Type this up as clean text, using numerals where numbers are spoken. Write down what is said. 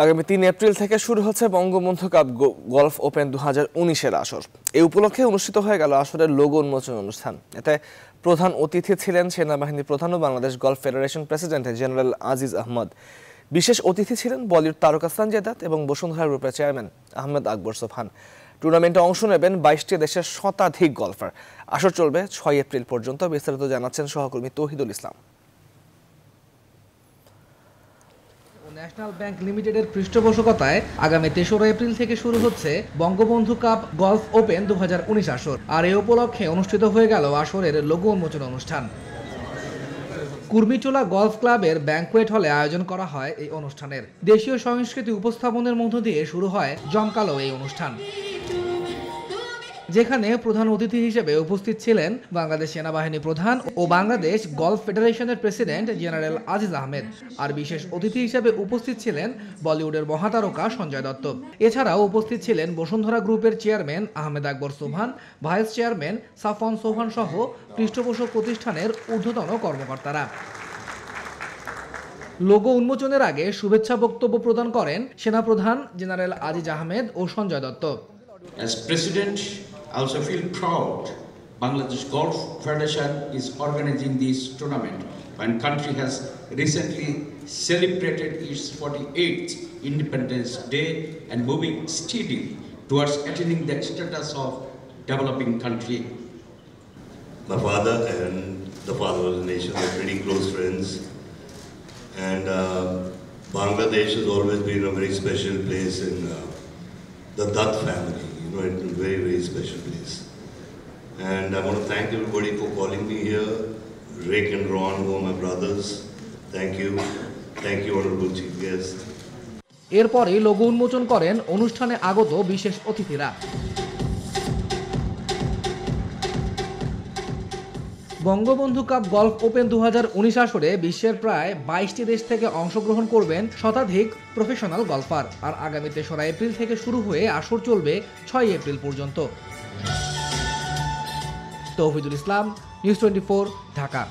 আগামী ৩ এপ্রিল থেকে শুরু হচ্ছে বঙ্গবন্ধু কাপ গলফ ওপেন 2019-এর আসর। এই উপলক্ষে অনুষ্ঠিত হয়ে গেল আসরের লোগো উন্মোচন অনুষ্ঠান। এতে প্রধান অতিথি ছিলেন সেনাবাহিনী প্রধান ও Bangladesh golf federation president general Aziz Ahmed. বিশেষ অতিথি ছিলেন বলিউড তারকা সঞ্জয় দত্ত এবং বসুন্ধরা গ্রুপের চেয়ারম্যান আহমেদ আকবর সোবহান। টুর্নামেন্টে অংশ নেবেন 22টি দেশের শতাধিক গলফার। আসর চলবে 6 এপ্রিল পর্যন্ত। বিস্তারিত জানাচ্ছেন সহকর্মী তৌহিদুল ইসলাম। ন্যাশনাল ব্যাংক লিমিটেডের পৃষ্ঠপোষকতায় আগামী ৩রা এপ্রিল থেকে শুরু হচ্ছে বঙ্গবন্ধু কাপ গলফ ওপেন 2019 আসর। আর এই উপলক্ষে অনুষ্ঠিত হয়ে গেল আসরের লোগো উন্মোচন অনুষ্ঠান। কুর্মিটোলা গলফ ক্লাবের ব্যাংকুয়েট হলে আয়োজন করা হয় এই অনুষ্ঠানের। দেশীয় সংস্কৃতি উপস্থাপনের মধ্য দিয়ে শুরু হয় জমকালো এই অনুষ্ঠান, যেখানে প্রধান অতিথি হিসেবে উপস্থিত ছিলেন বাংলাদেশ সেনাবাহিনী প্রধান ও বাংলাদেশ গলফ ফেডারেশনের প্রেসিডেন্ট জেনারেল আজিজ আহমেদ। আর বিশেষ অতিথি হিসেবে উপস্থিত ছিলেন বলিউডের মহাতারকা সঞ্জয় দত্ত। এছাড়াও উপস্থিত ছিলেন বসুন্ধরা গ্রুপের চেয়ারম্যান আহমেদ আকবর সোবহান, ভাইস চেয়ারম্যান সাফওয়ান সোবহান সহ পৃষ্ঠপোষক প্রতিষ্ঠানের ঊর্ধ্বতন কর্মকর্তারা। লোগো উন্মোচনের আগে শুভেচ্ছা বক্তব্য প্রদান করেন সেনাপ্রধান জেনারেল আজিজ আহমেদ ও Sanjay Dutt. As President, I also feel proud Bangladesh Golf Federation is organizing this tournament when country has recently celebrated its 48th Independence Day and moving steadily towards attaining the status of developing country. My father and the father of the nation are pretty close friends, and Bangladesh has always been a very special place in the Dutt family. It's a very, very special place. And I want to thank everybody for calling me here. Rick and Ron, who are my brothers. Thank you. Thank you, Honorable Chief Guest. এরপরে logo উন্মোচন করেন অনুষ্ঠানে আগত বিশেষ অতিথিরা। Bangabandhu cup golf open 2019 আসরে বিশ্বের প্রায় 22টি দেশ থেকে অংশগ্রহণ করবেন শতাধিক প্রফেশনাল গলফার। আর আগামী 3রা এপ্রিল থেকে শুরু হয়ে আসর চলবে 6 এপ্রিল পর্যন্ত। তৌহিদুল ইসলাম, নিউজ 24, ঢাকা।